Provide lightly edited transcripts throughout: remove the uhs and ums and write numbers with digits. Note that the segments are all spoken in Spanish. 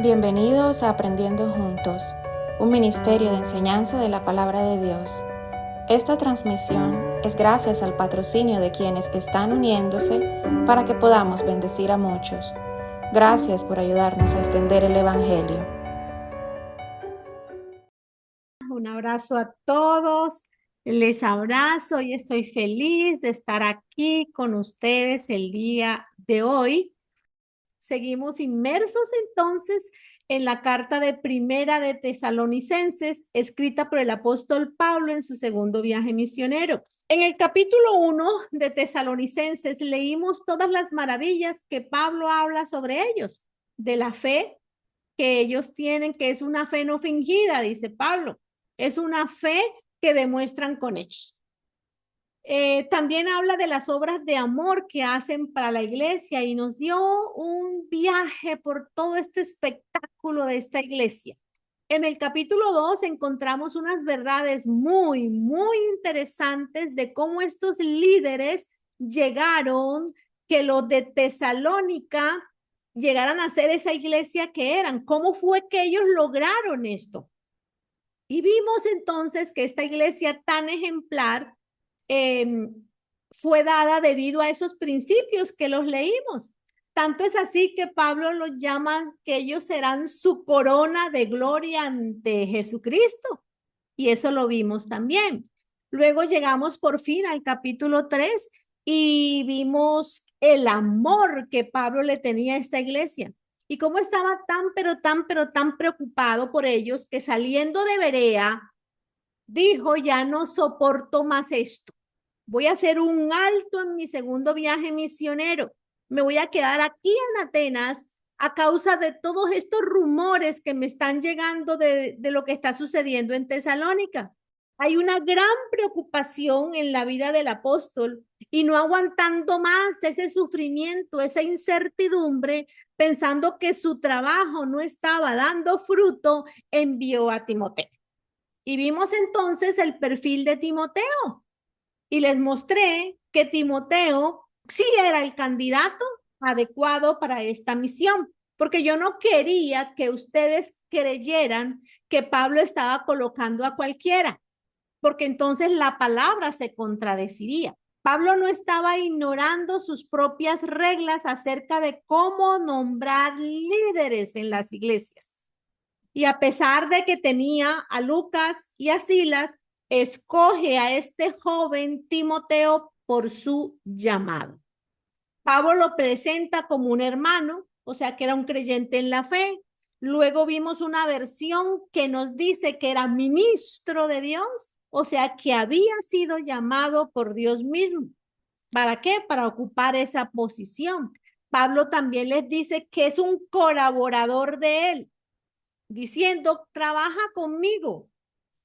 Bienvenidos a Aprendiendo Juntos, un ministerio de enseñanza de la palabra de Dios. Esta transmisión es gracias al patrocinio de quienes están uniéndose para que podamos bendecir a muchos. Gracias por ayudarnos a extender el Evangelio. Un abrazo a todos, les abrazo y estoy feliz de estar aquí con ustedes el día de hoy. Seguimos inmersos entonces en la carta de Primera de Tesalonicenses, escrita por el apóstol Pablo en su segundo viaje misionero. En el capítulo 1 de Tesalonicenses leímos todas las maravillas que Pablo habla sobre ellos, de la fe que ellos tienen, que es una fe no fingida, dice Pablo. Es una fe que demuestran con hechos. También habla de las obras de amor que hacen para la iglesia y nos dio un viaje por todo este espectáculo de esta iglesia. En el capítulo 2 encontramos unas verdades muy interesantes de cómo estos líderes llegaron, que los de Tesalónica llegaran a ser esa iglesia que eran. ¿Cómo fue que ellos lograron esto? Y vimos entonces que esta iglesia tan ejemplar fue dada debido a esos principios que los leímos. Tanto es así que Pablo los llama que ellos serán su corona de gloria ante Jesucristo. Y eso lo vimos también. Luego llegamos por fin al capítulo 3 y vimos el amor que Pablo le tenía a esta iglesia y cómo estaba tan preocupado por ellos que saliendo de Berea dijo: ya no soporto más esto. Voy a hacer un alto en mi segundo viaje misionero. Me voy a quedar aquí en Atenas a causa de todos estos rumores que me están llegando de lo que está sucediendo en Tesalónica. Hay una gran preocupación en la vida del apóstol y no aguantando más ese sufrimiento, esa incertidumbre, pensando que su trabajo no estaba dando fruto, envió a Timoteo. Y vimos entonces el perfil de Timoteo y les mostré que Timoteo sí era el candidato adecuado para esta misión, porque yo no quería que ustedes creyeran que Pablo estaba colocando a cualquiera, porque entonces la palabra se contradeciría. Pablo no estaba ignorando sus propias reglas acerca de cómo nombrar líderes en las iglesias. Y a pesar de que tenía a Lucas y a Silas, escoge a este joven Timoteo por su llamado. Pablo lo presenta como un hermano, o sea que era un creyente en la fe. Luego vimos una versión que nos dice que era ministro de Dios, o sea que había sido llamado por Dios mismo. ¿Para qué? Para ocupar esa posición. Pablo también les dice que es un colaborador de él, diciendo: trabaja conmigo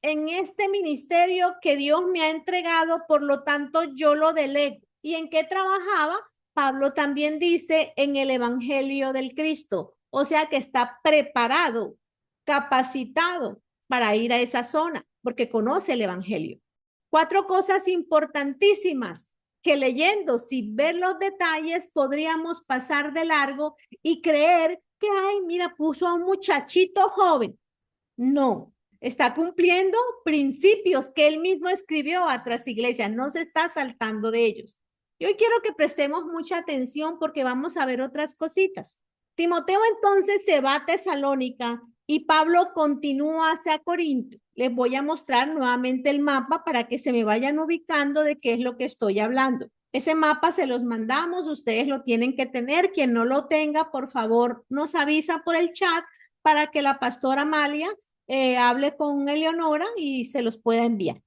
en este ministerio que Dios me ha entregado, por lo tanto yo lo delego. ¿Y en qué trabajaba? Pablo también dice: en el evangelio del Cristo, o sea que está preparado, capacitado para ir a esa zona, porque conoce el evangelio. 4 cosas importantísimas que leyendo, sin ver los detalles, podríamos pasar de largo y creer que, ay, mira, puso a un muchachito joven. No, está cumpliendo principios que él mismo escribió a otras iglesias, no se está saltando de ellos. Y hoy quiero que prestemos mucha atención porque vamos a ver otras cositas. Timoteo entonces se va a Tesalónica y Pablo continúa hacia Corinto. Les voy a mostrar nuevamente el mapa para que se me vayan ubicando de qué es lo que estoy hablando. Ese mapa se los mandamos, ustedes lo tienen que tener. Quien no lo tenga, por favor, nos avisa por el chat para que la pastora Amalia hable con Eleonora y se los pueda enviar.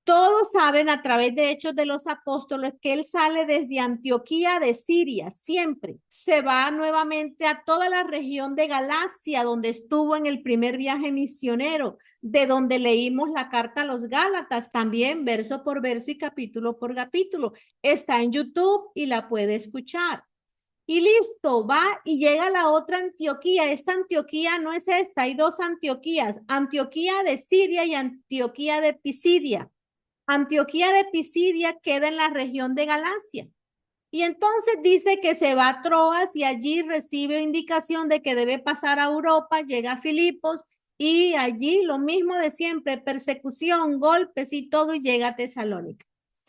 Todos saben a través de Hechos de los Apóstoles que él sale desde Antioquía de Siria, siempre. Se va nuevamente a toda la región de Galacia, donde estuvo en el primer viaje misionero, de donde leímos la carta a los Gálatas, también verso por verso y capítulo por capítulo. Está en YouTube y la puede escuchar. Y listo, va y llega a la otra Antioquía. Esta Antioquía no es esta, hay 2 Antioquías, Antioquía de Siria y Antioquía de Pisidia. Antioquía de Pisidia queda en la región de Galacia. Y entonces dice que se va a Troas y allí recibe indicación de que debe pasar a Europa, llega a Filipos y allí lo mismo de siempre, persecución, golpes y todo, y llega a Tesalónica.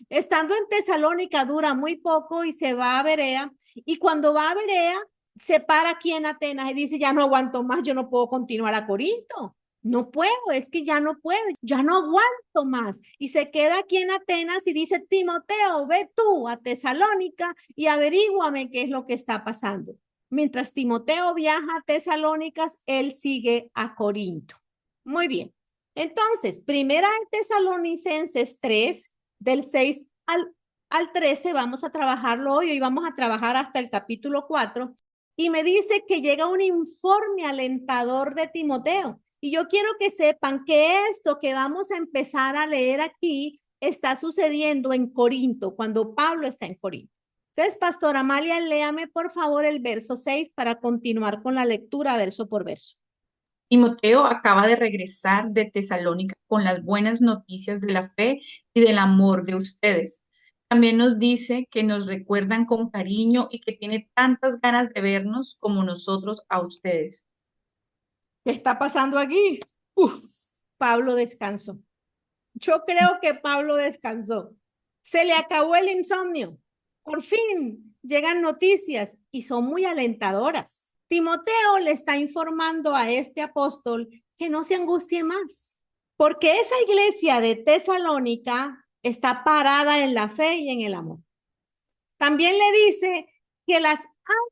Estando en Tesalónica dura muy poco y se va a Berea, y cuando va a Berea se para aquí en Atenas y dice, ya no aguanto más, yo no puedo continuar a Corinto. No puedo, es que ya no puedo, ya no aguanto más. Y se queda aquí en Atenas y dice, Timoteo, ve tú a Tesalónica y averíguame qué es lo que está pasando. Mientras Timoteo viaja a Tesalónicas, él sigue a Corinto. Muy bien. Entonces, primera de Tesalonicenses 3, del 6 al 13, vamos a trabajarlo hoy vamos a trabajar hasta el capítulo 4, y me dice que llega un informe alentador de Timoteo. Y yo quiero que sepan que esto que vamos a empezar a leer aquí está sucediendo en Corinto, cuando Pablo está en Corinto. Entonces, Pastora Amalia, léame por favor el verso 6 para continuar con la lectura verso por verso. Timoteo acaba de regresar de Tesalónica con las buenas noticias de la fe y del amor de ustedes. También nos dice que nos recuerdan con cariño y que tiene tantas ganas de vernos como nosotros a ustedes. ¿Qué está pasando aquí? Pablo descansó. Yo creo que Pablo descansó. Se le acabó el insomnio. Por fin llegan noticias y son muy alentadoras. Timoteo le está informando a este apóstol que no se angustie más, porque esa iglesia de Tesalónica está parada en la fe y en el amor. También le dice que las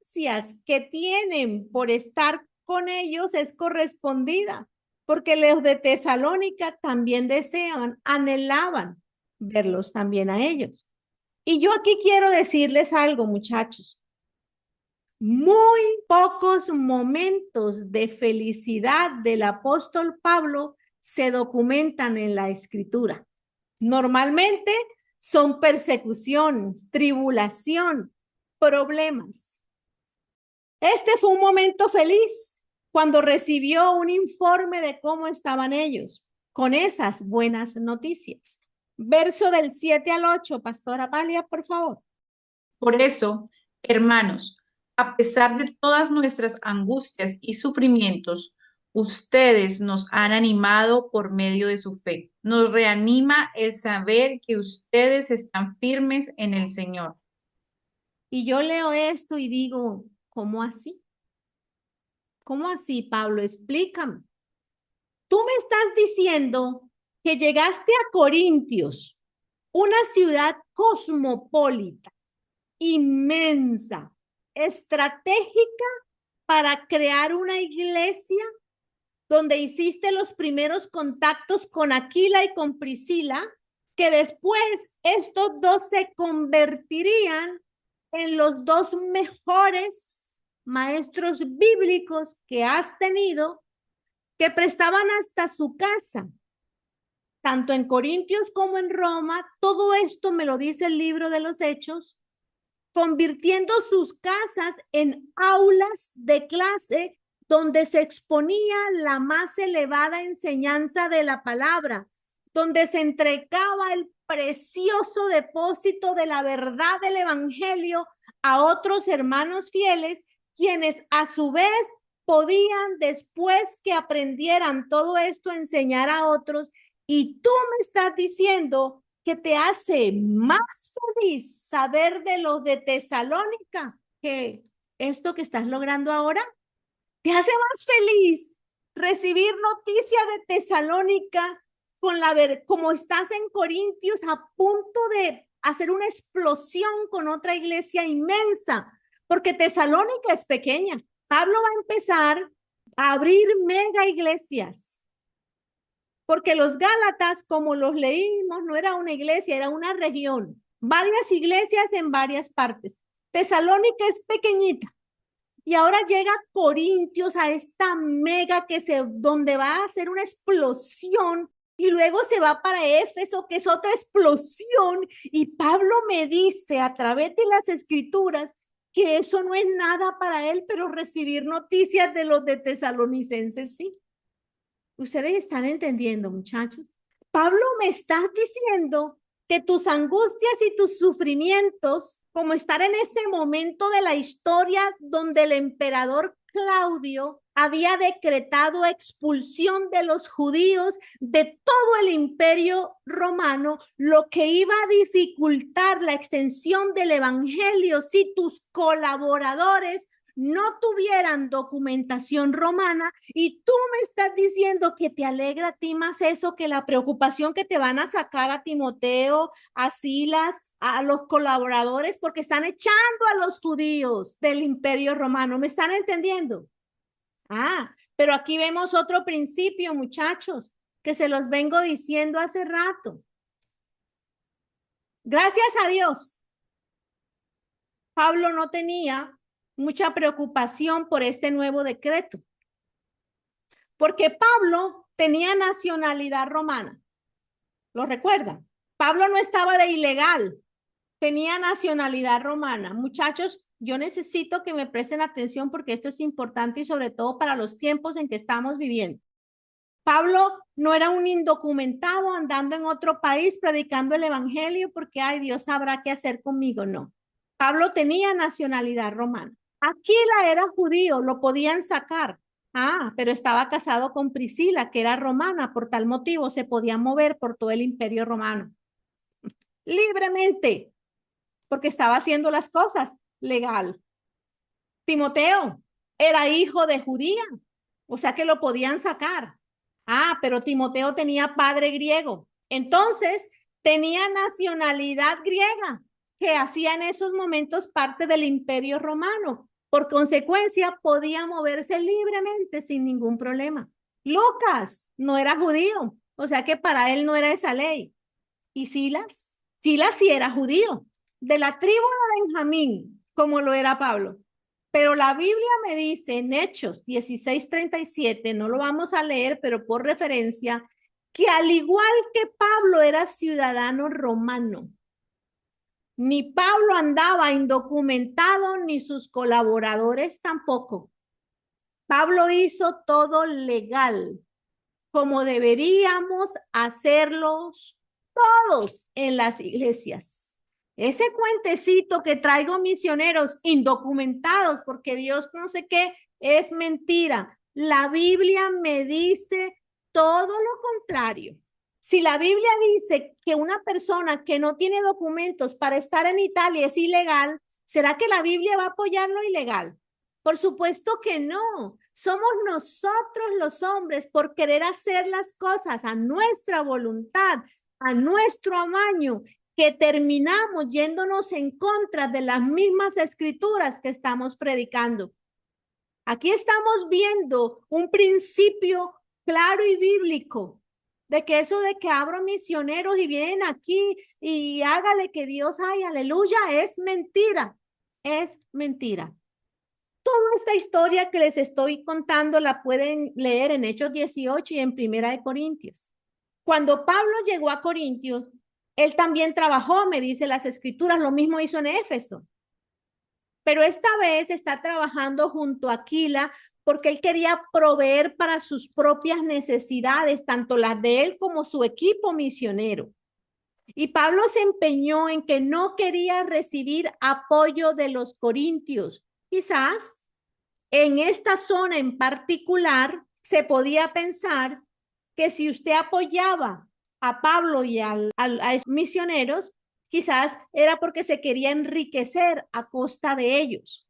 ansias que tienen por estar con ellos es correspondida, porque los de Tesalónica también deseaban, anhelaban verlos también a ellos. Y yo aquí quiero decirles algo, muchachos. Muy pocos momentos de felicidad del apóstol Pablo se documentan en la escritura. Normalmente son persecuciones, tribulación, problemas. Este fue un momento feliz cuando recibió un informe de cómo estaban ellos, con esas buenas noticias. Verso del 7 al 8, Pastora Palia, por favor. Por eso, hermanos, a pesar de todas nuestras angustias y sufrimientos, ustedes nos han animado por medio de su fe. Nos reanima el saber que ustedes están firmes en el Señor. Y yo leo esto y digo, ¿cómo así? ¿Cómo así, Pablo? Explícame. Tú me estás diciendo que llegaste a Corintios, una ciudad cosmopolita, inmensa, estratégica para crear una iglesia donde hiciste los primeros contactos con Aquila y con Priscila, que después estos dos se convertirían en los dos mejores maestros bíblicos que has tenido, que prestaban hasta su casa, tanto en Corintios como en Roma. Todo esto me lo dice el libro de los Hechos, convirtiendo sus casas en aulas de clase donde se exponía la más elevada enseñanza de la palabra, donde se entregaba el precioso depósito de la verdad del evangelio a otros hermanos fieles, quienes a su vez podían, después que aprendieran todo esto, enseñar a otros. Y tú me estás diciendo que te hace más feliz saber de los de Tesalónica que esto que estás logrando ahora. Te hace más feliz recibir noticias de Tesalónica con como estás en Corintios a punto de hacer una explosión con otra iglesia inmensa, porque Tesalónica es pequeña. Pablo va a empezar a abrir mega iglesias, porque los Gálatas, como los leímos, no era una iglesia, era una región, varias iglesias en varias partes. Tesalónica es pequeñita. Y ahora llega Corintios, a esta mega donde va a hacer una explosión, y luego se va para Éfeso, que es otra explosión. Y Pablo me dice a través de las escrituras que eso no es nada para él, pero recibir noticias de los de Tesalonicenses sí. Ustedes están entendiendo, muchachos. Pablo me está diciendo que tus angustias y tus sufrimientos como estar en ese momento de la historia donde el emperador Claudio había decretado expulsión de los judíos de todo el imperio romano, lo que iba a dificultar la extensión del evangelio si tus colaboradores no tuvieran documentación romana. Y tú me estás diciendo que te alegra a ti más eso que la preocupación que te van a sacar a Timoteo, a Silas, a los colaboradores, porque están echando a los judíos del imperio romano. ¿Me están entendiendo? Pero aquí vemos otro principio, muchachos, que se los vengo diciendo hace rato. Gracias a Dios, Pablo no tenía mucha preocupación por este nuevo decreto, porque Pablo tenía nacionalidad romana. ¿Lo recuerdan? Pablo no estaba de ilegal, tenía nacionalidad romana. Muchachos, yo necesito que me presten atención porque esto es importante y sobre todo para los tiempos en que estamos viviendo. Pablo no era un indocumentado andando en otro país predicando el evangelio porque, ay, Dios sabrá qué hacer conmigo. No. Pablo tenía nacionalidad romana. Aquila era judío, lo podían sacar. Pero estaba casado con Priscila, que era romana. Por tal motivo se podía mover por todo el imperio romano libremente, porque estaba haciendo las cosas legal. Timoteo era hijo de judía, o sea que lo podían sacar. Pero Timoteo tenía padre griego, entonces tenía nacionalidad griega, que hacía en esos momentos parte del imperio romano. Por consecuencia, podía moverse libremente sin ningún problema. Lucas no era judío, o sea que para él no era esa ley. ¿Y Silas? Silas sí era judío, de la tribu de Benjamín, como lo era Pablo. Pero la Biblia me dice en Hechos 16:37, no lo vamos a leer, pero por referencia, que al igual que Pablo era ciudadano romano, ni Pablo andaba indocumentado, ni sus colaboradores tampoco. Pablo hizo todo legal, como deberíamos hacerlos todos en las iglesias. Ese cuentecito que traigo misioneros indocumentados porque Dios no sé qué, es mentira. La Biblia me dice todo lo contrario. Si la Biblia dice que una persona que no tiene documentos para estar en Italia es ilegal, ¿será que la Biblia va a apoyar lo ilegal? Por supuesto que no. Somos nosotros los hombres por querer hacer las cosas a nuestra voluntad, a nuestro amaño, que terminamos yéndonos en contra de las mismas escrituras que estamos predicando. Aquí estamos viendo un principio claro y bíblico de que eso de que abro misioneros y vienen aquí y hágale que Dios hay, aleluya, es mentira, es mentira. Toda esta historia que les estoy contando la pueden leer en Hechos 18 y en Primera de Corintios. Cuando Pablo llegó a Corintios, él también trabajó, me dice las escrituras, lo mismo hizo en Éfeso. Pero esta vez está trabajando junto a Aquila porque él quería proveer para sus propias necesidades, tanto las de él como su equipo misionero. Y Pablo se empeñó en que no quería recibir apoyo de los corintios. Quizás en esta zona en particular se podía pensar que si usted apoyaba a Pablo y a misioneros, quizás era porque se quería enriquecer a costa de ellos.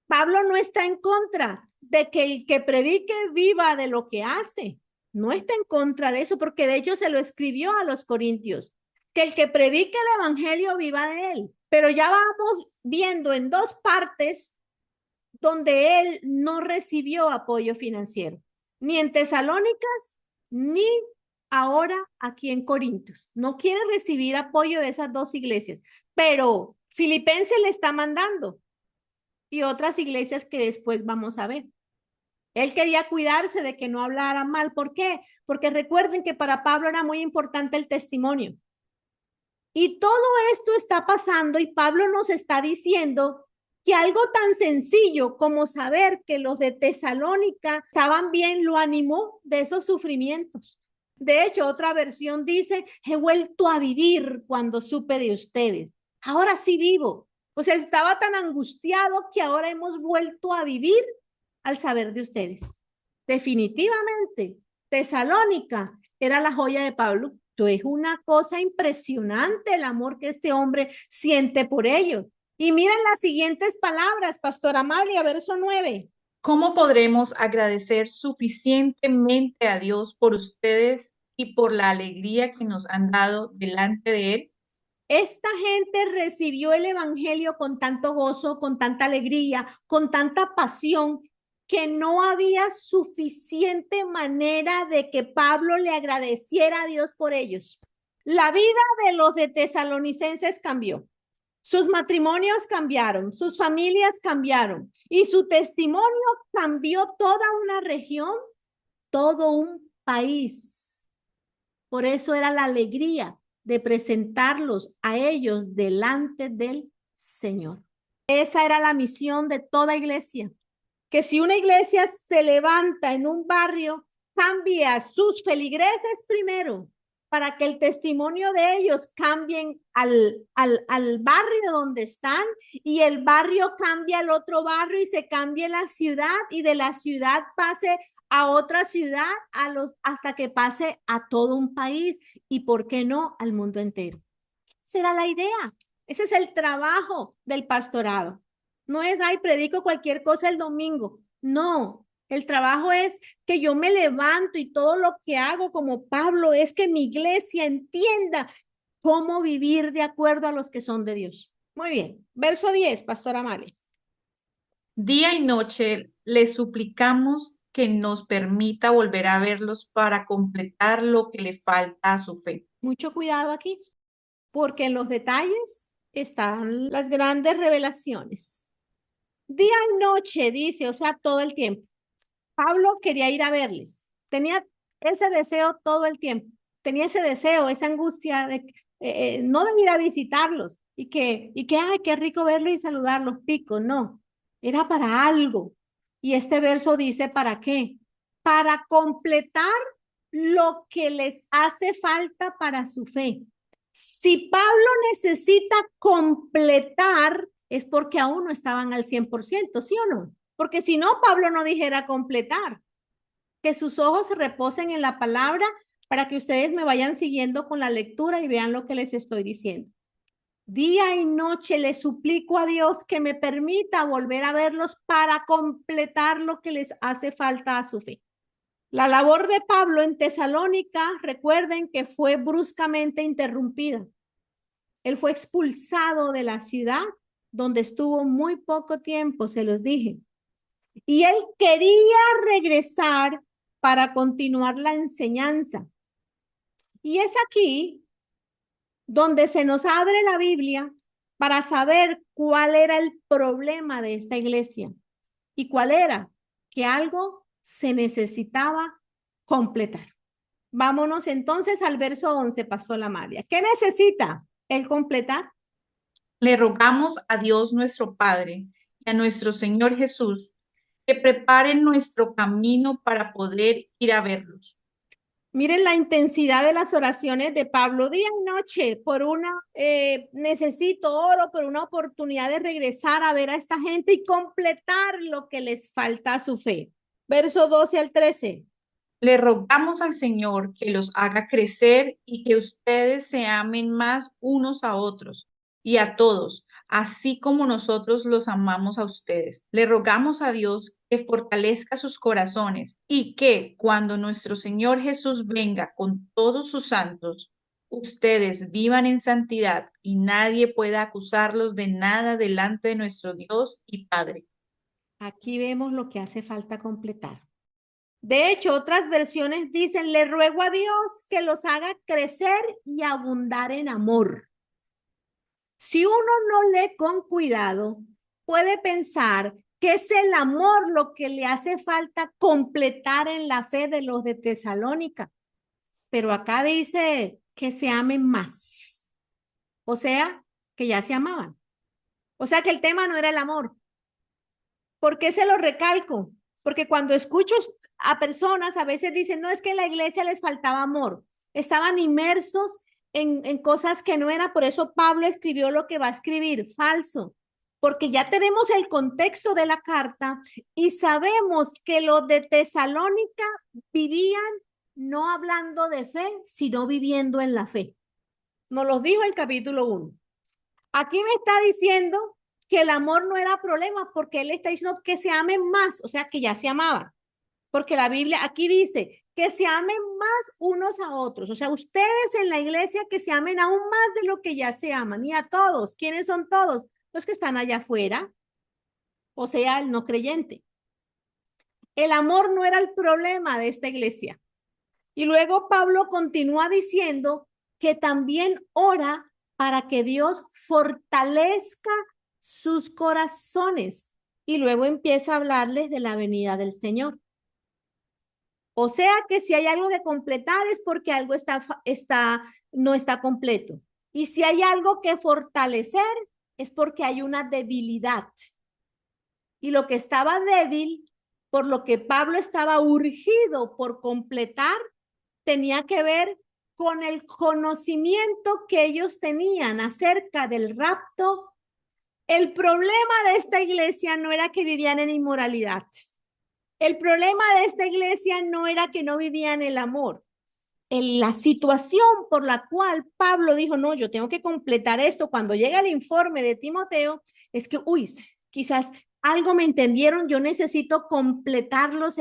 Pablo no está en contra de que el que predique viva de lo que hace. No está en contra de eso, porque de hecho se lo escribió a los corintios, que el que predique el evangelio viva de él. Pero ya vamos viendo en dos partes donde él no recibió apoyo financiero, ni en Tesalónicas, ni ahora aquí en Corintios. No quiere recibir apoyo de esas dos iglesias, pero Filipenses le está mandando y otras iglesias que después vamos a ver. Él quería cuidarse de que no hablara mal. ¿Por qué? Porque recuerden que para Pablo era muy importante el testimonio. Y todo esto está pasando y Pablo nos está diciendo que algo tan sencillo como saber que los de Tesalónica estaban bien lo animó de esos sufrimientos. De hecho, otra versión dice, he vuelto a vivir cuando supe de ustedes. Ahora sí vivo. O sea, estaba tan angustiado que ahora hemos vuelto a vivir al saber de ustedes. Definitivamente, Tesalónica era la joya de Pablo. Esto es una cosa impresionante el amor que este hombre siente por ellos. Y miren las siguientes palabras, Pastora Amalia, verso 9. ¿Cómo podremos agradecer suficientemente a Dios por ustedes y por la alegría que nos han dado delante de Él? Esta gente recibió el evangelio con tanto gozo, con tanta alegría, con tanta pasión, que no había suficiente manera de que Pablo le agradeciera a Dios por ellos. La vida de los de tesalonicenses cambió. Sus matrimonios cambiaron, sus familias cambiaron y su testimonio cambió toda una región, todo un país. Por eso era la alegría de presentarlos a ellos delante del Señor. Esa era la misión de toda iglesia, que si una iglesia se levanta en un barrio, cambie a sus feligreses primero, para que el testimonio de ellos cambien al barrio donde están, y el barrio cambie al otro barrio y se cambie la ciudad, y de la ciudad pase a otra ciudad hasta que pase a todo un país y, ¿por qué no, al mundo entero? Esa era la idea. Ese es el trabajo del pastorado. No es, ay, predico cualquier cosa el domingo. No, el trabajo es que yo me levanto y todo lo que hago como Pablo es que mi iglesia entienda cómo vivir de acuerdo a los que son de Dios. Muy bien. Verso 10, Pastora Male. Día y noche le suplicamos que nos permita volver a verlos para completar lo que le falta a su fe. Mucho cuidado aquí, porque en los detalles están las grandes revelaciones. Día y noche, dice, o sea, todo el tiempo. Pablo quería ir a verles, tenía ese deseo todo el tiempo, tenía ese deseo, esa angustia de no de ir a visitarlos y que, ay, qué rico verlos y saludarlos, pico, no, era para algo. Y este verso dice, ¿para qué? Para completar lo que les hace falta para su fe. Si Pablo necesita completar, es porque aún no estaban al 100%, ¿sí o no? Porque si no, Pablo no dijera completar. Que sus ojos se reposen en la palabra para que ustedes me vayan siguiendo con la lectura y vean lo que les estoy diciendo. Día y noche le suplico a Dios que me permita volver a verlos para completar lo que les hace falta a su fe. La labor de Pablo en Tesalónica, recuerden que fue bruscamente interrumpida. Él fue expulsado de la ciudad donde estuvo muy poco tiempo, se los dije. Y él quería regresar para continuar la enseñanza. Y es aquí donde se nos abre la Biblia para saber cuál era el problema de esta iglesia. ¿Y cuál era? Que algo se necesitaba completar. Vámonos entonces al verso 11, Pastora Amalia. ¿Qué necesita él completar? Le rogamos a Dios nuestro Padre y a nuestro Señor Jesús que preparen nuestro camino para poder ir a verlos. Miren la intensidad de las oraciones de Pablo, día y noche, por necesito oro, por una oportunidad de regresar a ver a esta gente y completar lo que les falta a su fe. Verso 12 al 13. Le rogamos al Señor que los haga crecer y que ustedes se amen más unos a otros y a todos, así como nosotros los amamos a ustedes. Le rogamos a Dios que fortalezca sus corazones y que cuando nuestro Señor Jesús venga con todos sus santos, ustedes vivan en santidad y nadie pueda acusarlos de nada delante de nuestro Dios y Padre. Aquí vemos lo que hace falta completar. De hecho, otras versiones dicen, le ruego a Dios que los haga crecer y abundar en amor. Si uno no lee con cuidado, puede pensar que es el amor lo que le hace falta completar en la fe de los de Tesalónica. Pero acá dice que se amen más. O sea, que ya se amaban. O sea, que el tema no era el amor. ¿Por qué se lo recalco? Porque cuando escucho a personas, a veces dicen, no, es que en la iglesia les faltaba amor. Estaban inmersos en cosas que no eran. Por eso Pablo escribió lo que va a escribir, falso. porque ya tenemos el contexto de la carta y sabemos que los de Tesalónica vivían no hablando de fe, sino viviendo en la fe. Nos lo dijo el capítulo 1. Aquí me está diciendo que el amor no era problema porque él está diciendo que se amen más, o sea, que ya se amaban. Porque la Biblia aquí dice que se amen más unos a otros. O sea, ustedes en la iglesia que se amen aún más de lo que ya se aman. Y a todos. ¿Quiénes son todos? Los que están allá afuera. O sea, el no creyente. El amor no era el problema de esta iglesia. Y luego Pablo continúa diciendo que también ora para que Dios fortalezca sus corazones. Y luego empieza a hablarles de la venida del Señor. O sea que si hay algo que completar es porque algo no está completo. Y si hay algo que fortalecer es porque hay una debilidad. Y lo que estaba débil, por lo que Pablo estaba urgido por completar, tenía que ver con el conocimiento que ellos tenían acerca del rapto. El problema de esta iglesia no era que vivían en inmoralidad. El problema de esta iglesia no era que no vivían el amor. La situación por la cual Pablo dijo, no, yo tengo que completar esto, cuando llega el informe de Timoteo, es que, quizás algo me entendieron, yo necesito completarles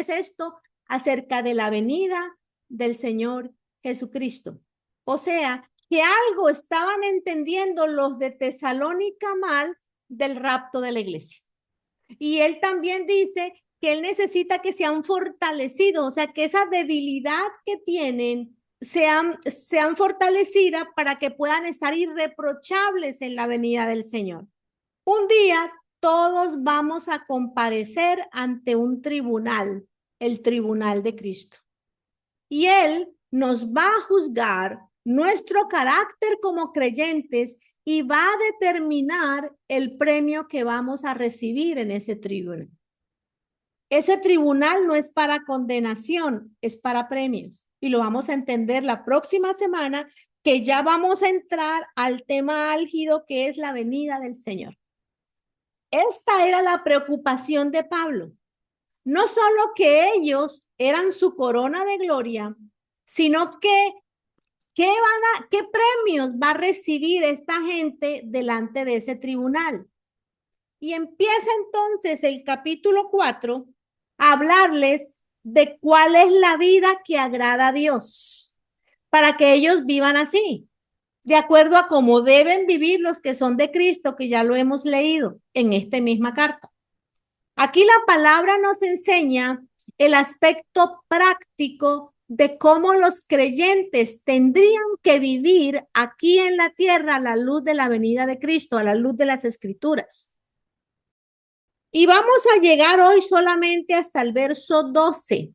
esto acerca de la venida del Señor Jesucristo. O sea, que algo estaban entendiendo los de Tesalónica mal del rapto de la iglesia. Y él también dice que él necesita que sean fortalecidos, o sea, que esa debilidad que tienen sean fortalecidas para que puedan estar irreprochables en la venida del Señor. Un día todos vamos a comparecer ante un tribunal, el tribunal de Cristo. Y Él nos va a juzgar nuestro carácter como creyentes y va a determinar el premio que vamos a recibir en ese tribunal. Ese tribunal no es para condenación, es para premios. Y lo vamos a entender la próxima semana, que ya vamos a entrar al tema álgido que es la venida del Señor. Esta era la preocupación de Pablo. No solo que ellos eran su corona de gloria, sino que ¿qué premios va a recibir esta gente delante de ese tribunal? Y empieza entonces el capítulo 4 a hablarles de cuál es la vida que agrada a Dios, para que ellos vivan así, de acuerdo a cómo deben vivir los que son de Cristo, que ya lo hemos leído en esta misma carta. Aquí la palabra nos enseña el aspecto práctico de cómo los creyentes tendrían que vivir aquí en la tierra a la luz de la venida de Cristo, a la luz de las Escrituras. Y vamos a llegar hoy solamente hasta el verso 12.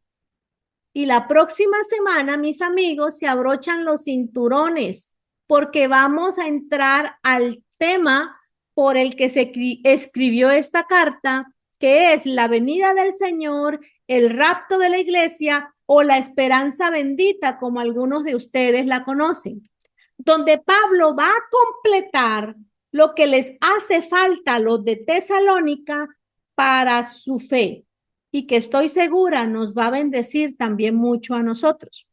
Y la próxima semana, mis amigos, se abrochan los cinturones porque vamos a entrar al tema por el que se escribió esta carta, que es la venida del Señor, el rapto de la iglesia o la esperanza bendita, como algunos de ustedes la conocen, donde Pablo va a completar lo que les hace falta a los de Tesalónica para su fe y que estoy segura nos va a bendecir también mucho a nosotros.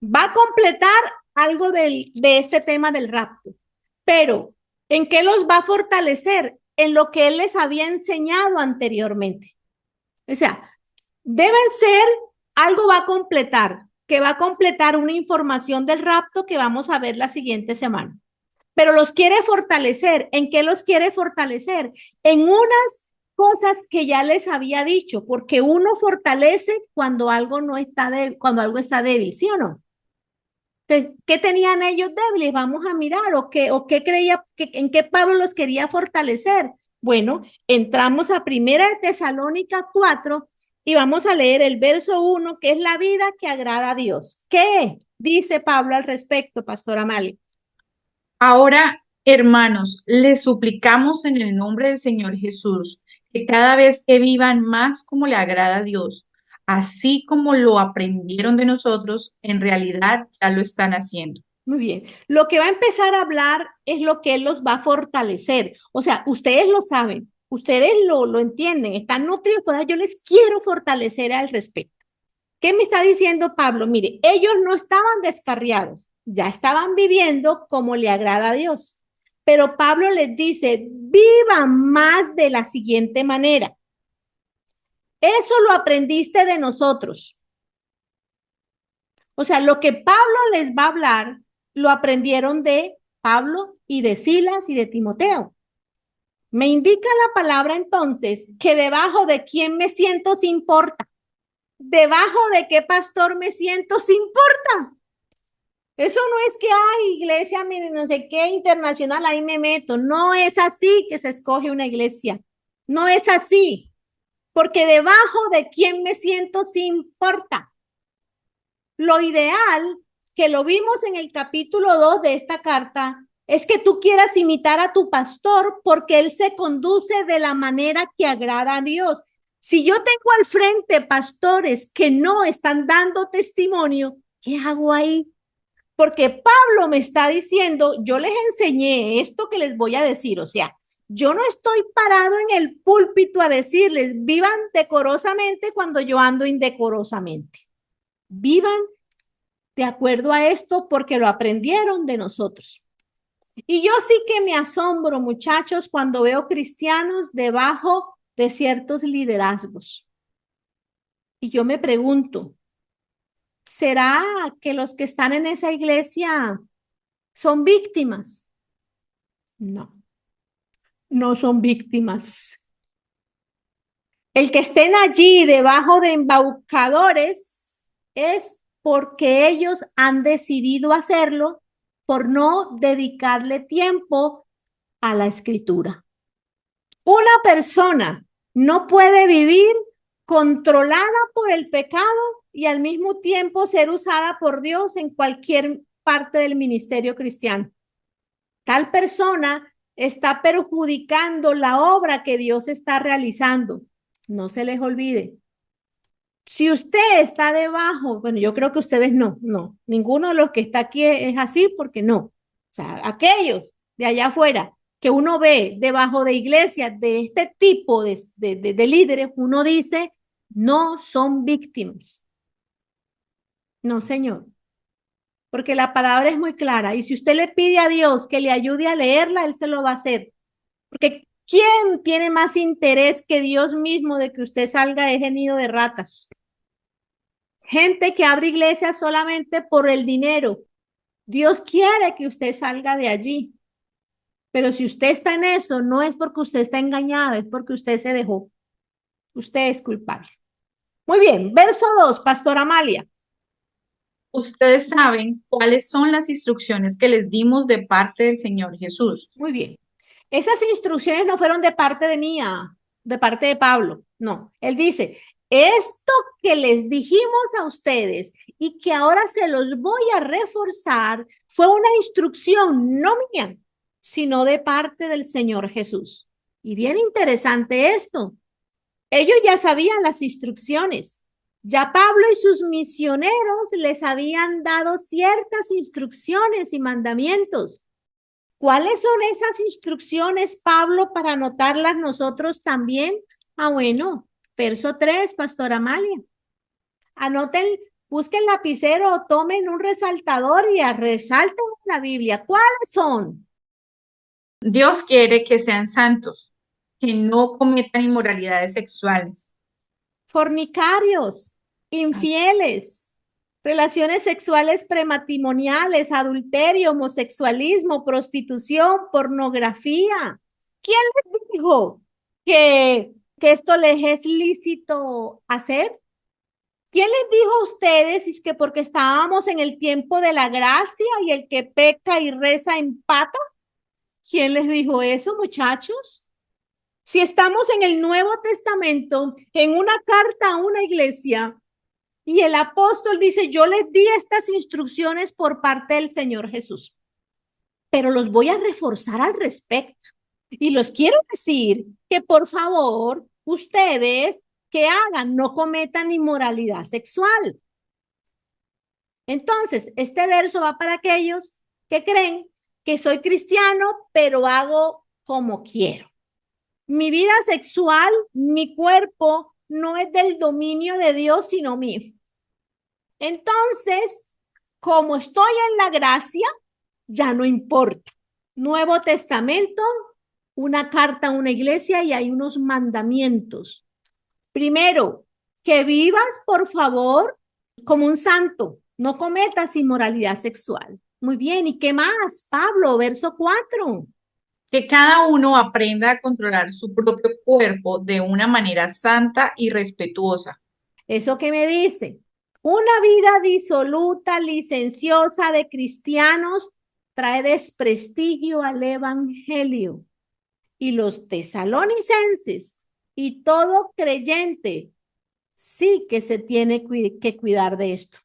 Va a completar algo de este tema del rapto, pero ¿en qué los va a fortalecer? En lo que él les había enseñado anteriormente. O sea, deben ser, algo va a completar, que va a completar una información del rapto que vamos a ver la siguiente semana. Pero los quiere fortalecer. ¿En qué los quiere fortalecer? En unas cosas que ya les había dicho, porque uno fortalece cuando algo no está débil, cuando algo está débil, ¿sí o no? Entonces, ¿qué tenían ellos débiles? Vamos a mirar, o qué creía, en qué Pablo los quería fortalecer. Bueno, entramos a 1 Tesalónica 4 y vamos a leer el verso 1, que es la vida que agrada a Dios. ¿Qué dice Pablo al respecto, Pastora Mali? Ahora, hermanos, les suplicamos en el nombre del Señor Jesús que cada vez que vivan más como le agrada a Dios, así como lo aprendieron de nosotros, en realidad ya lo están haciendo. Muy bien. Lo que va a empezar a hablar es lo que él los va a fortalecer. O sea, ustedes lo saben, ustedes lo entienden, están nutridos, pues yo les quiero fortalecer al respecto. ¿Qué me está diciendo Pablo? Mire, ellos no estaban descarriados, ya estaban viviendo como le agrada a Dios. Pero Pablo les dice, vivan más de la siguiente manera. Eso lo aprendiste de nosotros. O sea, lo que Pablo les va a hablar, lo aprendieron de Pablo y de Silas y de Timoteo. Me indica la palabra entonces que debajo de quién me siento se importa. Debajo de qué pastor me siento se importa. Eso no es que hay iglesia, miren, no sé qué internacional, ahí me meto. No es así que se escoge una iglesia. No es así. Porque debajo de quién me siento se importa. Lo ideal, que lo vimos en el capítulo 2 de esta carta, es que tú quieras imitar a tu pastor porque él se conduce de la manera que agrada a Dios. Si yo tengo al frente pastores que no están dando testimonio, ¿qué hago ahí? Porque Pablo me está diciendo, yo les enseñé esto que les voy a decir, o sea, yo no estoy parado en el púlpito a decirles, vivan decorosamente cuando yo ando indecorosamente. Vivan de acuerdo a esto porque lo aprendieron de nosotros. Y yo sí que me asombro, muchachos, cuando veo cristianos debajo de ciertos liderazgos. Y yo me pregunto, ¿será que los que están en esa iglesia son víctimas? No, no son víctimas. El que estén allí debajo de embaucadores es porque ellos han decidido hacerlo por no dedicarle tiempo a la escritura. Una persona no puede vivir controlada por el pecado y al mismo tiempo ser usada por Dios en cualquier parte del ministerio cristiano. Tal persona está perjudicando la obra que Dios está realizando. No se les olvide. Si usted está debajo, bueno, yo creo que ustedes no, ninguno de los que está aquí es así porque no. O sea, aquellos de allá afuera que uno ve debajo de iglesias de este tipo de líderes, uno dice, no son víctimas. No, señor. Porque la palabra es muy clara y si usted le pide a Dios que le ayude a leerla, Él se lo va a hacer. Porque ¿quién tiene más interés que Dios mismo de que usted salga de ese nido de ratas? Gente que abre iglesias solamente por el dinero. Dios quiere que usted salga de allí. Pero si usted está en eso, no es porque usted está engañado, es porque usted se dejó. Usted es culpable. Muy bien, verso 2, Pastor Amalia. Ustedes saben cuáles son las instrucciones que les dimos de parte del Señor Jesús. Muy bien. Esas instrucciones no fueron de parte de mía, de parte de Pablo. No, él dice, esto que les dijimos a ustedes y que ahora se los voy a reforzar fue una instrucción no mía, sino de parte del Señor Jesús. Y bien interesante esto. Ellos ya sabían las instrucciones. Ya Pablo y sus misioneros les habían dado ciertas instrucciones y mandamientos. ¿Cuáles son esas instrucciones, Pablo, para anotarlas nosotros también? Bueno, verso 3, Pastor Amalia. Anoten, busquen lapicero o tomen un resaltador y resalten la Biblia. ¿Cuáles son? Dios quiere que sean santos, que no cometan inmoralidades sexuales. Fornicarios, infieles, relaciones sexuales prematrimoniales, adulterio, homosexualismo, prostitución, pornografía. ¿Quién les dijo que esto les es lícito hacer? ¿Quién les dijo a ustedes es que porque estábamos en el tiempo de la gracia y el que peca y reza empata? ¿Quién les dijo eso, muchachos? Si estamos en el Nuevo Testamento, en una carta a una iglesia, y el apóstol dice, yo les di estas instrucciones por parte del Señor Jesús, pero los voy a reforzar al respecto. Y los quiero decir que por favor, ustedes que hagan, no cometan inmoralidad sexual. Entonces, este verso va para aquellos ¿Qué creen? Que soy cristiano, pero hago como quiero. Mi vida sexual, mi cuerpo, no es del dominio de Dios, sino mío. Entonces, como estoy en la gracia, ya no importa. Nuevo Testamento, una carta a una iglesia y hay unos mandamientos. Primero, que vivas, por favor, como un santo. No cometas inmoralidad sexual. Muy bien, ¿y qué más? Pablo, verso 4. Que cada uno aprenda a controlar su propio cuerpo de una manera santa y respetuosa. ¿Eso qué me dice? Una vida disoluta, licenciosa de cristianos trae desprestigio al evangelio. Y los tesalonicenses y todo creyente sí que se tiene que cuidar de esto.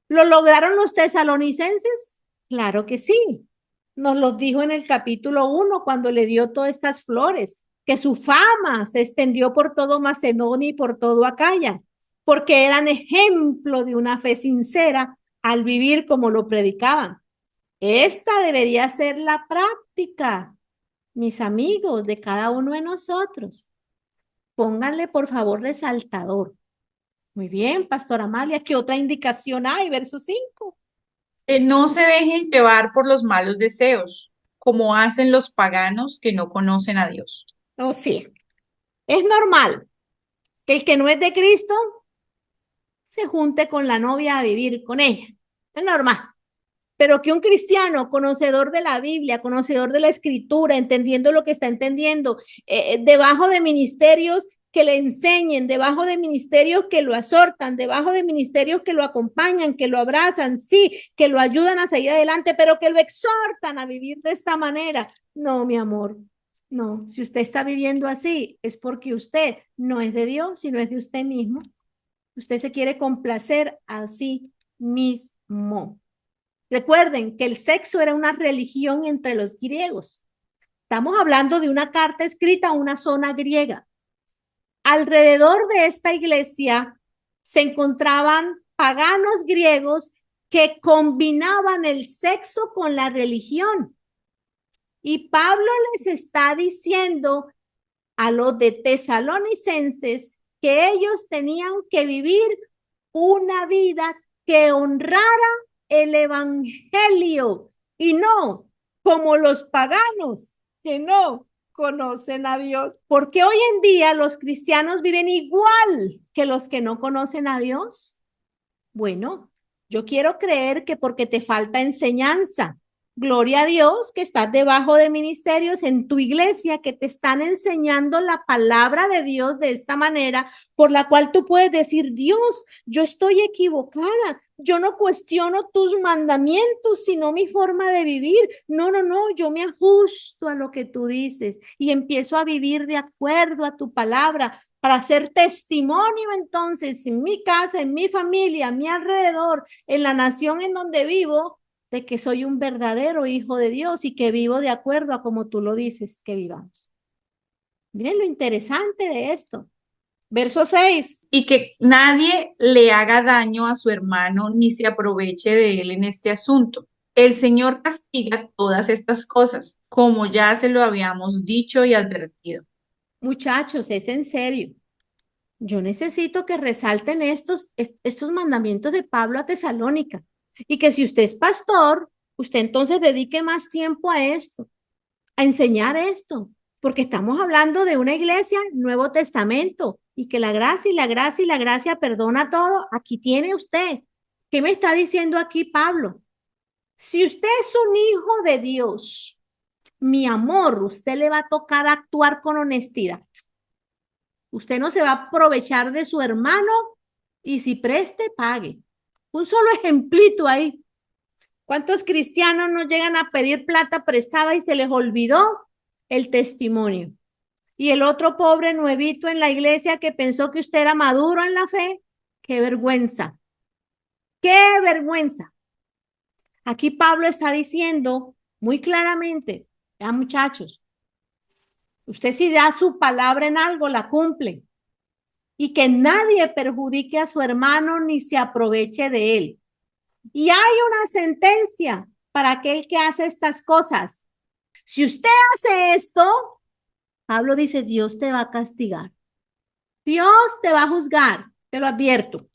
¿Lo lograron los tesalonicenses? Claro que sí. Nos lo dijo en el capítulo 1 cuando le dio todas estas flores, que su fama se extendió por todo Macedonia y por todo Acaya, porque eran ejemplo de una fe sincera al vivir como lo predicaban. Esta debería ser la práctica, mis amigos, de cada uno de nosotros. Pónganle, por favor, resaltador. Muy bien, Pastora Amalia, ¿qué otra indicación hay? Verso 5. Que no se dejen llevar por los malos deseos, como hacen los paganos que no conocen a Dios. Oh, sí, es normal que el que no es de Cristo se junte con la novia a vivir con ella. Es normal. Pero que un cristiano conocedor de la Biblia, conocedor de la Escritura, entendiendo lo que está entendiendo, debajo de ministerios que le enseñen, debajo de ministerios que lo exhortan, debajo de ministerios que lo acompañan, que lo abrazan, sí, que lo ayudan a seguir adelante, pero que lo exhortan a vivir de esta manera. No, mi amor, no. Si usted está viviendo así, es porque usted no es de Dios, sino es de usted mismo. Usted se quiere complacer a sí mismo. Recuerden que el sexo era una religión entre los griegos. Estamos hablando de una carta escrita a una zona griega. Alrededor de esta iglesia se encontraban paganos griegos que combinaban el sexo con la religión. Y Pablo les está diciendo a los de tesalonicenses que ellos tenían que vivir una vida que honrara el evangelio y no como los paganos que no conocen a Dios. Porque hoy en día los cristianos viven igual que los que no conocen a Dios. Bueno, yo quiero creer que porque te falta enseñanza. Gloria a Dios que estás debajo de ministerios en tu iglesia que te están enseñando la palabra de Dios de esta manera, por la cual tú puedes decir, Dios, yo estoy equivocada, yo no cuestiono tus mandamientos, sino mi forma de vivir. No, yo me ajusto a lo que tú dices y empiezo a vivir de acuerdo a tu palabra para hacer testimonio entonces en mi casa, en mi familia, a mi alrededor, en la nación en donde vivo, de que soy un verdadero hijo de Dios y que vivo de acuerdo a como tú lo dices que vivamos. Miren lo interesante de esto. Verso 6. Y que nadie le haga daño a su hermano ni se aproveche de él en este asunto. El Señor castiga todas estas cosas, como ya se lo habíamos dicho y advertido. Muchachos, es en serio. Yo necesito que resalten estos mandamientos de Pablo a Tesalónica. Y que si usted es pastor, usted entonces dedique más tiempo a esto, a enseñar esto, porque estamos hablando de una iglesia, Nuevo Testamento, y que la gracia y la gracia y la gracia perdona todo. Aquí tiene usted. ¿Qué me está diciendo aquí Pablo? Si usted es un hijo de Dios, mi amor, usted le va a tocar actuar con honestidad. Usted no se va a aprovechar de su hermano y si preste, pague. Un solo ejemplito ahí. ¿Cuántos cristianos no llegan a pedir plata prestada y se les olvidó el testimonio? Y el otro pobre nuevito en la iglesia que pensó que usted era maduro en la fe. ¡Qué vergüenza! ¡Qué vergüenza! Aquí Pablo está diciendo muy claramente, ya muchachos, usted si da su palabra en algo, la cumple. Y que nadie perjudique a su hermano ni se aproveche de él. Y hay una sentencia para aquel que hace estas cosas. Si usted hace esto, Pablo dice, Dios te va a castigar. Dios te va a juzgar, te lo advierto.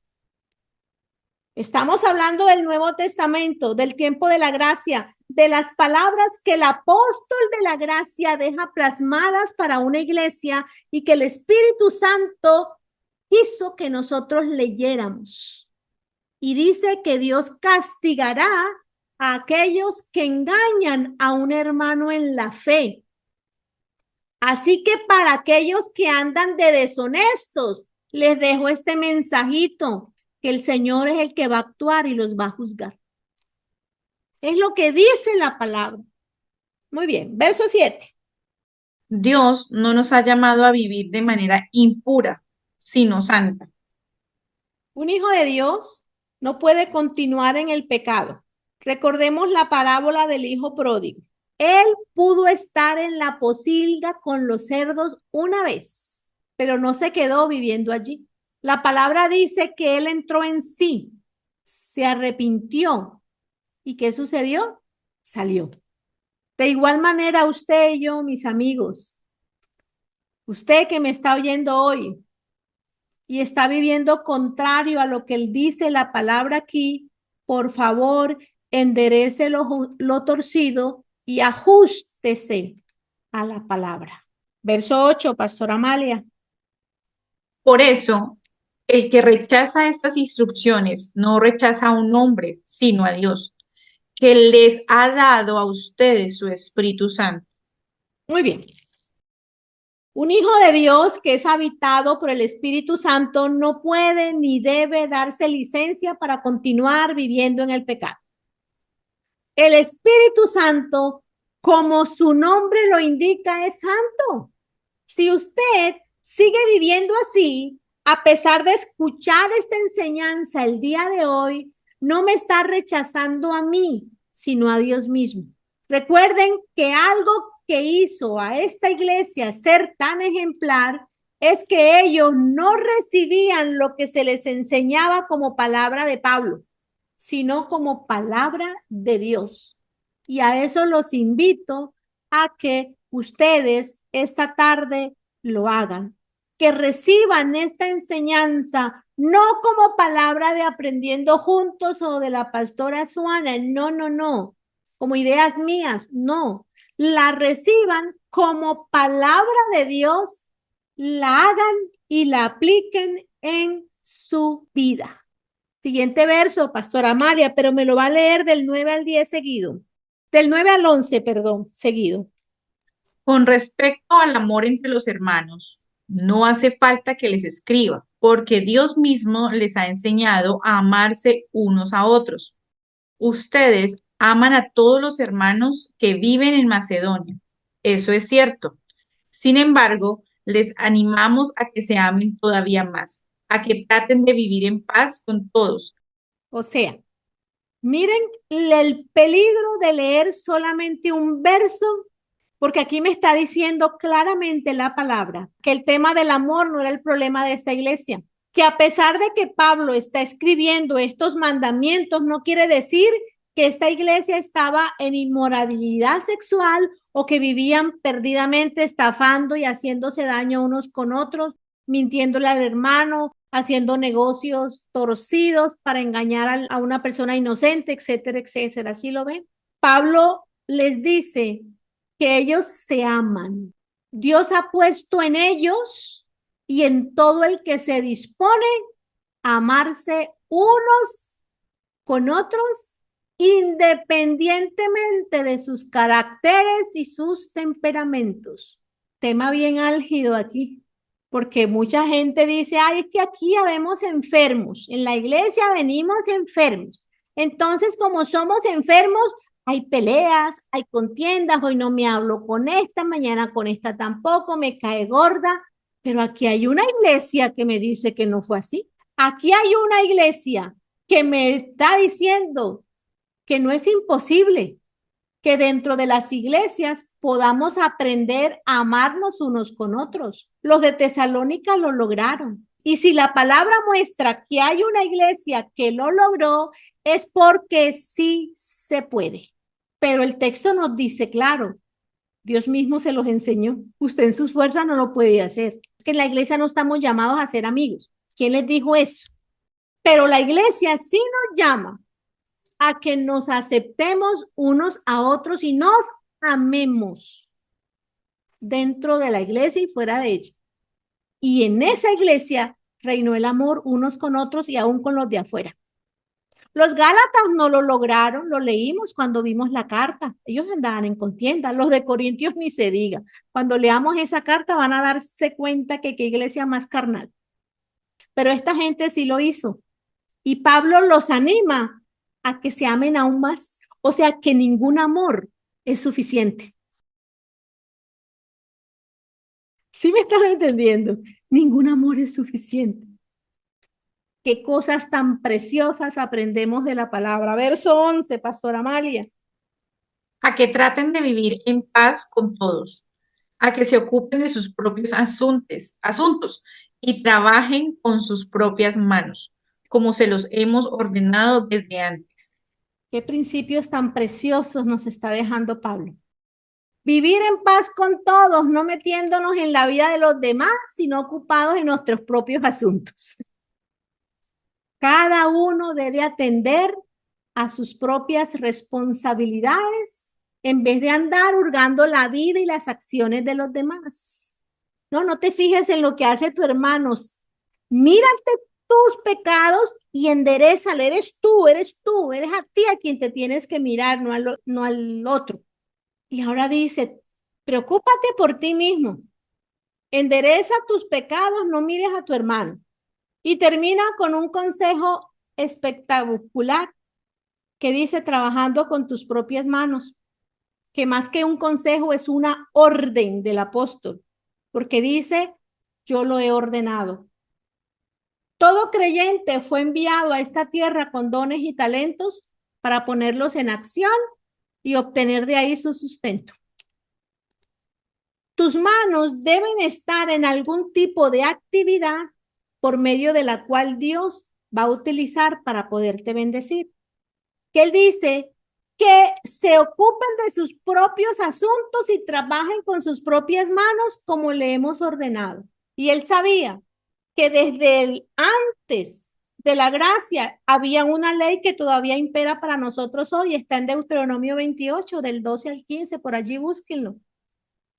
Estamos hablando del Nuevo Testamento, del tiempo de la gracia, de las palabras que el apóstol de la gracia deja plasmadas para una iglesia y que el Espíritu Santo quiso que nosotros leyéramos. Y dice que Dios castigará a aquellos que engañan a un hermano en la fe. Así que para aquellos que andan de deshonestos, les dejo este mensajito, que el Señor es el que va a actuar y los va a juzgar. Es lo que dice la palabra. Muy bien, verso 7. Dios no nos ha llamado a vivir de manera impura, sino santa. Un hijo de Dios no puede continuar en el pecado. Recordemos la parábola del hijo pródigo. Él pudo estar en la posilga con los cerdos una vez, pero no se quedó viviendo allí. La palabra dice que él entró en sí, se arrepintió. ¿Y qué sucedió? Salió. De igual manera, usted y yo, mis amigos, usted que me está oyendo hoy y está viviendo contrario a lo que él dice la palabra aquí, por favor, enderece lo torcido y ajústese a la palabra. Verso 8, Pastora Amalia. Por eso, el que rechaza estas instrucciones no rechaza a un hombre, sino a Dios, que les ha dado a ustedes su Espíritu Santo. Muy bien. Un hijo de Dios que es habitado por el Espíritu Santo no puede ni debe darse licencia para continuar viviendo en el pecado. El Espíritu Santo, como su nombre lo indica, es santo. Si usted sigue viviendo así, a pesar de escuchar esta enseñanza el día de hoy, no me está rechazando a mí, sino a Dios mismo. Recuerden que algo que hizo a esta iglesia ser tan ejemplar es que ellos no recibían lo que se les enseñaba como palabra de Pablo, sino como palabra de Dios. Y a eso los invito a que ustedes esta tarde lo hagan, que reciban esta enseñanza no como palabra de aprendiendo juntos o de la pastora Suana, no, como ideas mías, no, la reciban como palabra de Dios, la hagan y la apliquen en su vida. Siguiente verso, Pastora María, pero me lo va a leer del 9 al 10 seguido. Del 9 al 11, perdón, seguido. Con respecto al amor entre los hermanos, no hace falta que les escriba, porque Dios mismo les ha enseñado a amarse unos a otros. Ustedes aman a todos los hermanos que viven en Macedonia. Eso es cierto. Sin embargo, les animamos a que se amen todavía más, a que traten de vivir en paz con todos. O sea, miren el peligro de leer solamente un verso, porque aquí me está diciendo claramente la palabra que el tema del amor no era el problema de esta iglesia, que a pesar de que Pablo está escribiendo estos mandamientos, no quiere decir que esta iglesia estaba en inmoralidad sexual o que vivían perdidamente estafando y haciéndose daño unos con otros, mintiéndole al hermano, haciendo negocios torcidos para engañar a una persona inocente, etcétera, etcétera. ¿Sí lo ven? Pablo les dice que ellos se aman. Dios ha puesto en ellos y en todo el que se dispone a amarse unos con otros, independientemente de sus caracteres y sus temperamentos. Tema bien álgido aquí, porque mucha gente dice, ay, es que aquí habemos enfermos, en la iglesia venimos enfermos. Entonces, como somos enfermos, hay peleas, hay contiendas, hoy no me hablo con esta, mañana con esta tampoco, me cae gorda, pero aquí hay una iglesia que me dice que no fue así. Aquí hay una iglesia que me está diciendo que no es imposible que dentro de las iglesias podamos aprender a amarnos unos con otros. Los de Tesalónica lo lograron. Y si la palabra muestra que hay una iglesia que lo logró, es porque sí se puede. Pero el texto nos dice claro, Dios mismo se los enseñó. Usted en sus fuerzas no lo puede hacer. Es que en la iglesia no estamos llamados a ser amigos. ¿Quién les dijo eso? Pero la iglesia sí nos llama a que nos aceptemos unos a otros y nos amemos dentro de la iglesia y fuera de ella. Y en esa iglesia reinó el amor unos con otros y aún con los de afuera. Los Gálatas no lo lograron, lo leímos cuando vimos la carta. Ellos andaban en contienda, los de Corintios ni se diga. Cuando leamos esa carta van a darse cuenta que qué iglesia más carnal. Pero esta gente sí lo hizo. Y Pablo los anima a que se amen aún más. O sea, que ningún amor es suficiente. ¿Sí me están entendiendo? Ningún amor es suficiente. Qué cosas tan preciosas aprendemos de la palabra. Verso 11, Pastora Amalia. A que traten de vivir en paz con todos, a que se ocupen de sus propios asuntos y trabajen con sus propias manos, como se los hemos ordenado desde antes. Qué principios tan preciosos nos está dejando Pablo. Vivir en paz con todos, no metiéndonos en la vida de los demás, sino ocupados en nuestros propios asuntos. Cada uno debe atender a sus propias responsabilidades en vez de andar hurgando la vida y las acciones de los demás. No te fijes en lo que hace tu hermano. Mírate tus pecados y enderezalo. Eres tú, eres a ti a quien te tienes que mirar, no al otro. Y ahora dice, preocúpate por ti mismo. Endereza tus pecados, no mires a tu hermano. Y termina con un consejo espectacular que dice, trabajando con tus propias manos, que más que un consejo es una orden del apóstol, porque dice, yo lo he ordenado. Todo creyente fue enviado a esta tierra con dones y talentos para ponerlos en acción y obtener de ahí su sustento. Tus manos deben estar en algún tipo de actividad por medio de la cual Dios va a utilizar para poderte bendecir. Que Él dice que se ocupen de sus propios asuntos y trabajen con sus propias manos como le hemos ordenado. Y Él sabía que desde el antes de la gracia había una ley que todavía impera para nosotros hoy. Está en Deuteronomio 28, del 12 al 15, por allí búsquenlo.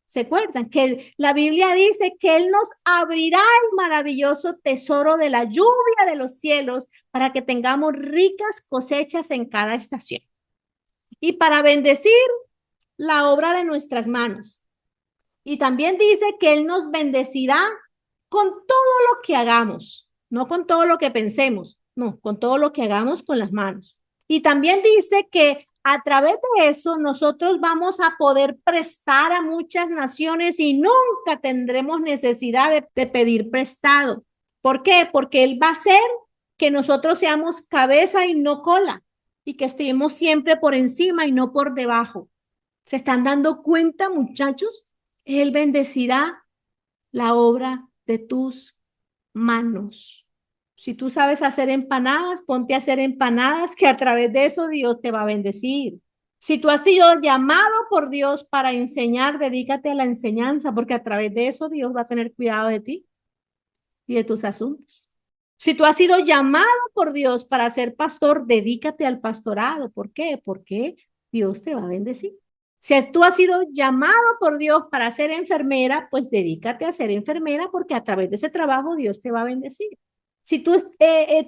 ¿Se acuerdan? Que la Biblia dice que Él nos abrirá el maravilloso tesoro de la lluvia de los cielos para que tengamos ricas cosechas en cada estación. Y para bendecir la obra de nuestras manos. Y también dice que Él nos bendecirá con todo lo que hagamos, no con todo lo que pensemos, no, con todo lo que hagamos con las manos. Y también dice que a través de eso nosotros vamos a poder prestar a muchas naciones y nunca tendremos necesidad de pedir prestado. ¿Por qué? Porque Él va a hacer que nosotros seamos cabeza y no cola y que estemos siempre por encima y no por debajo. ¿Se están dando cuenta, muchachos? Él bendecirá la obra de tus manos. Si tú sabes hacer empanadas, ponte a hacer empanadas, que a través de eso Dios te va a bendecir. Si tú has sido llamado por Dios para enseñar, dedícate a la enseñanza, porque a través de eso Dios va a tener cuidado de ti y de tus asuntos. Si tú has sido llamado por Dios para ser pastor, dedícate al pastorado. ¿Por qué? Porque Dios te va a bendecir. Si tú has sido llamado por Dios para ser enfermera, pues dedícate a ser enfermera porque a través de ese trabajo Dios te va a bendecir. Si tú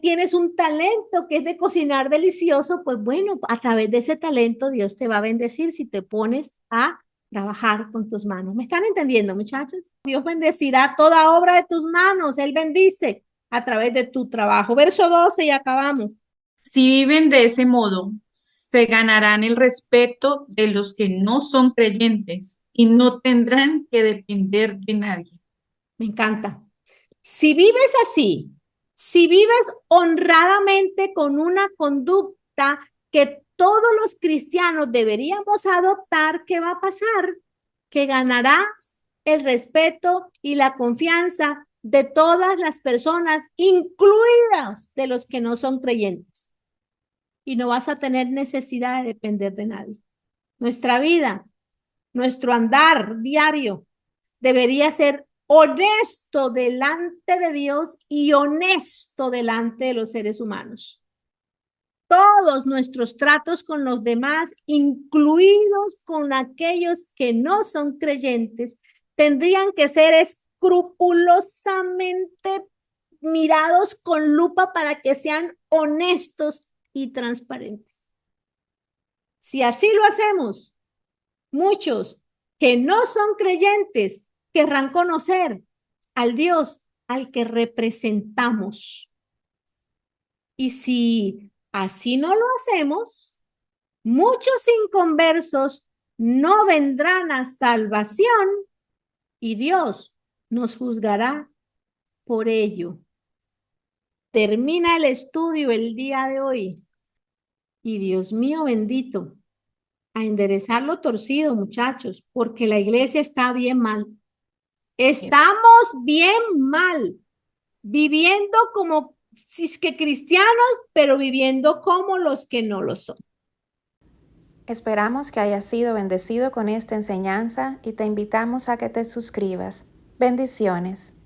tienes un talento que es de cocinar delicioso, pues bueno, a través de ese talento Dios te va a bendecir si te pones a trabajar con tus manos. ¿Me están entendiendo, muchachos? Dios bendecirá toda obra de tus manos. Él bendice a través de tu trabajo. Verso 12 y acabamos. Si viven de ese modo, se ganarán el respeto de los que no son creyentes y no tendrán que depender de nadie. Me encanta. Si vives así, si vives honradamente con una conducta que todos los cristianos deberíamos adoptar, ¿qué va a pasar? Que ganarás el respeto y la confianza de todas las personas, incluidas de los que no son creyentes. Y no vas a tener necesidad de depender de nadie. Nuestra vida, nuestro andar diario debería ser honesto delante de Dios y honesto delante de los seres humanos. Todos nuestros tratos con los demás, incluidos con aquellos que no son creyentes, tendrían que ser escrupulosamente mirados con lupa para que sean honestos y transparentes. Si así lo hacemos, muchos que no son creyentes querrán conocer al Dios al que representamos. Y si así no lo hacemos, muchos inconversos no vendrán a salvación y Dios nos juzgará por ello. Termina el estudio el día de hoy y Dios mío bendito, a enderezar lo torcido, muchachos, porque la iglesia está bien mal. Estamos bien mal, viviendo como si es que cristianos, pero viviendo como los que no lo son. Esperamos que hayas sido bendecido con esta enseñanza y te invitamos a que te suscribas. Bendiciones.